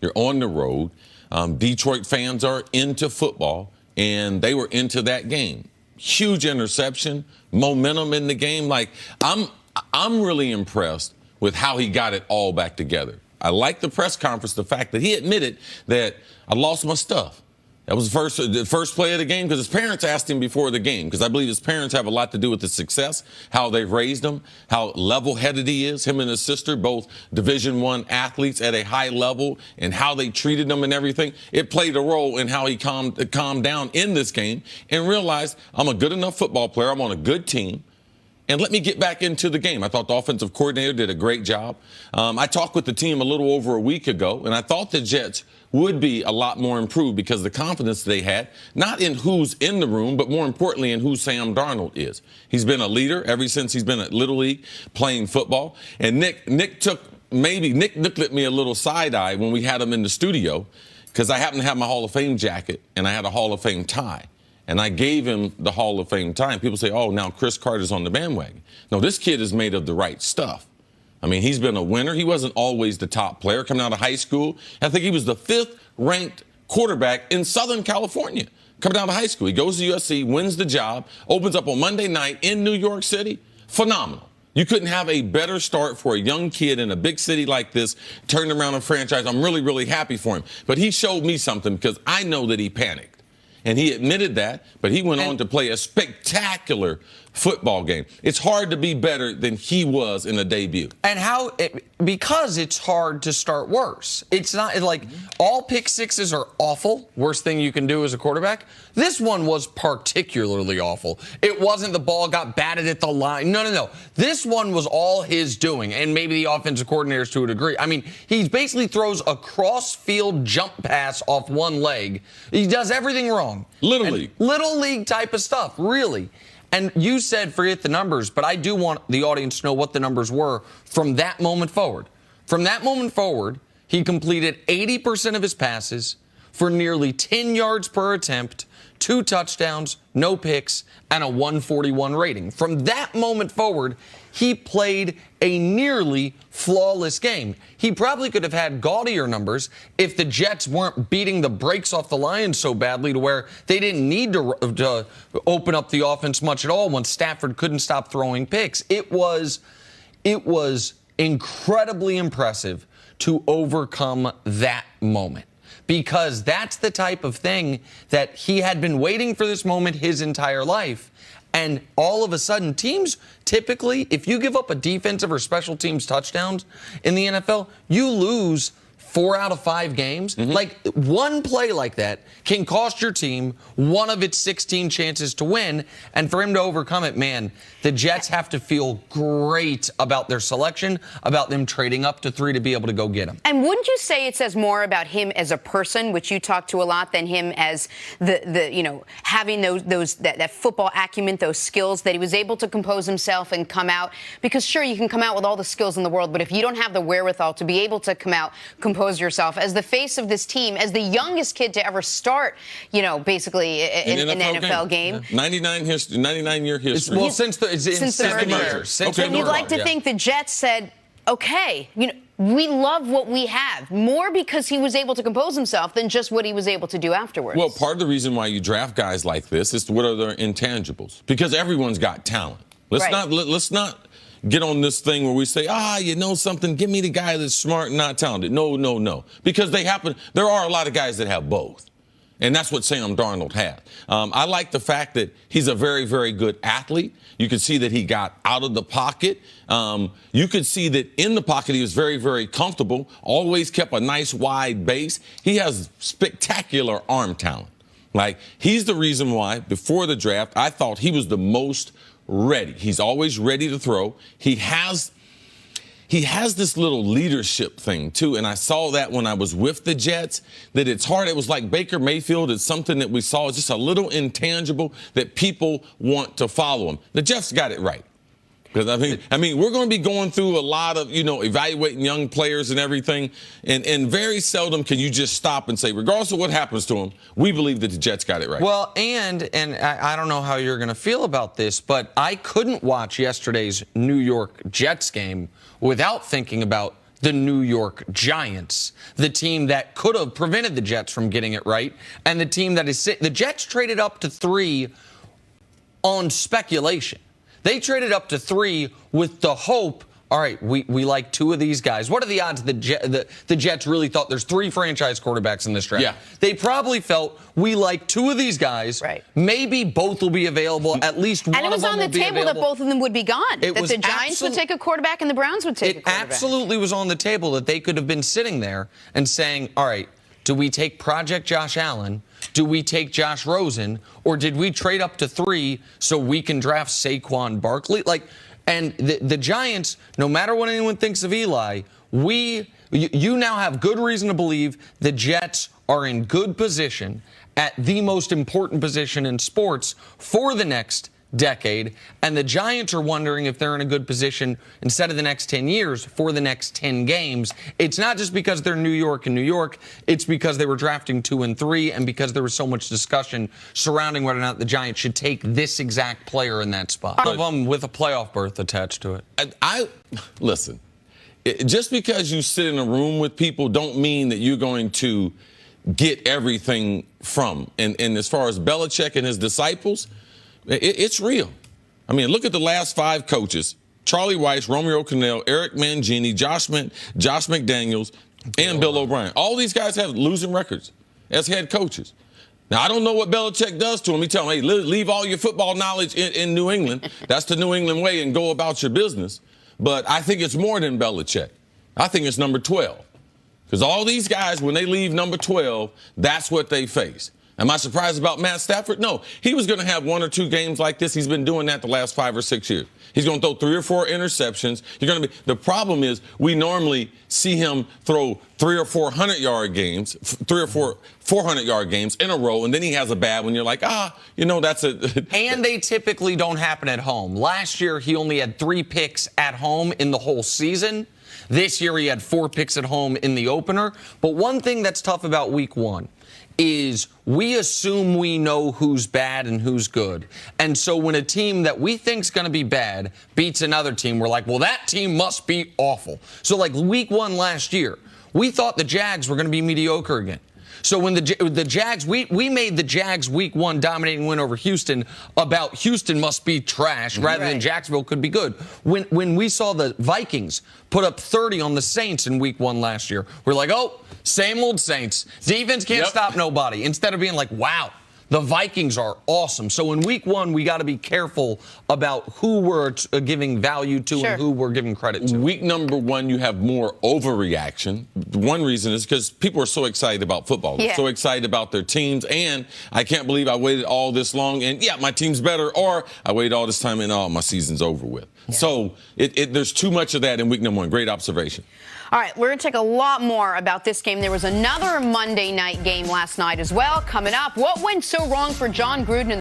You're on the road. Detroit fans are into football, and they were into that game. Huge interception, momentum in the game. Like, I'm really impressed with how he got it all back together. I like the press conference, the fact that he admitted that I lost my stuff. That was the first play of the game because his parents asked him before the game, because I believe his parents have a lot to do with his success, how they've raised him, how level-headed he is, him and his sister, both Division I athletes at a high level, and how they treated him and everything. It played a role in how he calmed down in this game and realized, I'm a good enough football player, I'm on a good team, and let me get back into the game. I thought the offensive coordinator did a great job. I talked with the team a little over a week ago, and I thought the Jets would be a lot more improved because of the confidence they had, not in who's in the room, but more importantly in who Sam Darnold is. He's been a leader ever since he's been at Little League playing football. And Nick looked at me a little side-eye when we had him in the studio, because I happened to have my Hall of Fame jacket and I had a Hall of Fame tie. And I gave him the Hall of Fame tie. And people say, oh, now Chris Carter's on the bandwagon. No, this kid is made of the right stuff. I mean, he's been a winner. He wasn't always the top player coming out of high school. I think he was the 5th ranked quarterback in Southern California coming out of high school. He goes to USC, wins the job, opens up on Monday night in New York City. Phenomenal. You couldn't have a better start for a young kid in a big city like this, turning around a franchise. I'm really, really happy for him. But he showed me something, because I know that he panicked. And he admitted that, but he went on to play a spectacular football game. It's hard to be better than he was in the debut. And because it's hard to start worse. It's not like all pick sixes are awful. Worst thing you can do as a quarterback. This one was particularly awful. It wasn't the ball got batted at the line. No. This one was all his doing, and maybe the offensive coordinators to a degree. I mean, he basically throws a cross-field jump pass off one leg. He does everything wrong. Little League type of stuff, really. And you said forget the numbers, but I do want the audience to know what the numbers were from that moment forward. From that moment forward, he completed 80% of his passes for nearly 10 yards per attempt, 2 touchdowns, no picks, and a 141 rating. From that moment forward, he played a nearly flawless game. He probably could have had gaudier numbers if the Jets weren't beating the brakes off the Lions so badly to where they didn't need to open up the offense much at all when Stafford couldn't stop throwing picks. It was incredibly impressive to overcome that moment, because that's the type of thing that he had been waiting for this moment his entire life. And all of a sudden, teams typically, if you give up a defensive or special teams touchdowns in the NFL, you lose 4 out of 5 games. Like, one play like that can cost your team one of its 16 chances to win. And for him to overcome it, man, the Jets have to feel great about their selection, about them trading up to 3 to be able to go get him. And wouldn't you say it says more about him as a person, which you talk to a lot, than him as having that football acumen, those skills, that he was able to compose himself and come out? Because sure, you can come out with all the skills in the world, but if you don't have the wherewithal to be able to come out, compose yourself as the face of this team, as the youngest kid to ever start, basically in an NFL game. 99-year history. Well, since the merger. And you'd like to think the Jets said, okay, we love what we have, more because he was able to compose himself than just what he was able to do afterwards. Well, part of the reason why you draft guys like this is what are their intangibles? Because everyone's got talent. Let's not get on this thing where we say, something, give me the guy that's smart and not talented. No. Because there are a lot of guys that have both. And that's what Sam Darnold had. I like the fact that he's a very, very good athlete. You can see that he got out of the pocket. You could see that in the pocket he was very, very comfortable, always kept a nice wide base. He has spectacular arm talent. Like, he's the reason why, before the draft, I thought he was the most ready. He's always ready to throw. He has this little leadership thing, too, and I saw that when I was with the Jets, that it's hard. It was like Baker Mayfield. It's something that we saw. It's just a little intangible that people want to follow him. The Jets got it right. Because I mean, we're going to be going through a lot of, evaluating young players and everything, and very seldom can you just stop and say, regardless of what happens to them, we believe that the Jets got it right. Well, and I don't know how you're going to feel about this, but I couldn't watch yesterday's New York Jets game without thinking about the New York Giants, the team that could have prevented the Jets from getting it right, and the team that is the Jets traded up to 3 on speculation. They traded up to 3 with the hope, all right, we like 2 of these guys. What are the odds the Jets really thought there's 3 franchise quarterbacks in this draft? Yeah. They probably felt we like 2 of these guys. Right. Maybe both will be available. At least one of them will be available. And it was on the table that both of them would be gone. That the Giants would take a quarterback and the Browns would take a quarterback. It absolutely was on the table that they could have been sitting there and saying, all right, do we take Project Josh Allen? Do we take Josh Rosen? Or did we trade up to 3 so we can draft Saquon Barkley? And the Giants, no matter what anyone thinks of Eli, you now have good reason to believe the Jets are in good position at the most important position in sports for the next decade. And the Giants are wondering if they're in a good position instead of the next 10 years for the next 10 games. It's not just because they're New York and New York. It's because they were drafting 2 and 3 and because there was so much discussion surrounding whether or not the Giants should take this exact player in that spot. One of them with a playoff berth attached to it. Listen, just because you sit in a room with people don't mean that you're going to get everything from. And as far as Belichick and his disciples, it's real. I mean, look at the last 5 coaches: Charlie Weiss, Romeo Crennel, Eric Mangini, Josh McDaniels, and Bill O'Brien. All these guys have losing records as head coaches. Now, I don't know what Belichick does to them. He tells them, hey, leave all your football knowledge in New England. That's the New England way, and go about your business. But I think it's more than Belichick. I think it's number 12. Because all these guys, when they leave number 12, that's what they face. Am I surprised about Matt Stafford? No. He was going to have 1 or 2 games like this. He's been doing that the last 5 or 6 years. He's going to throw 3 or 4 interceptions. The problem is we normally see him throw 3 or 4 100-yard games, 3 or 4 400-yard games in a row, and then he has a bad one. You're like, that's a. And they typically don't happen at home. Last year, he only had 3 picks at home in the whole season. This year, he had 4 picks at home in the opener. But one thing that's tough about week 1 is we assume we know who's bad and who's good. And so when a team that we think's going to be bad beats another team, we're like, well, that team must be awful. So like week 1 last year, we thought the Jags were going to be mediocre again. So when the Jags, we made the Jags week 1 dominating win over Houston about Houston must be trash rather than Jacksonville could be good. When we saw the Vikings put up 30 on the Saints in week 1 last year, we're like, oh, same old Saints. Defense can't stop nobody. Instead of being like, wow, the Vikings are awesome. So in week 1, we got to be careful about who we're giving value to and who we're giving credit to. Week number 1, you have more overreaction. One reason is because people are so excited about football. They're so excited about their teams. And I can't believe I waited all this long. And, my team's better. Or I waited all this time and, my season's over with. Yeah. So there's too much of that in week number 1. Great observation. All right, we're going to take a lot more about this game. There was another Monday night game last night as well. Coming up, what went so wrong for John Gruden?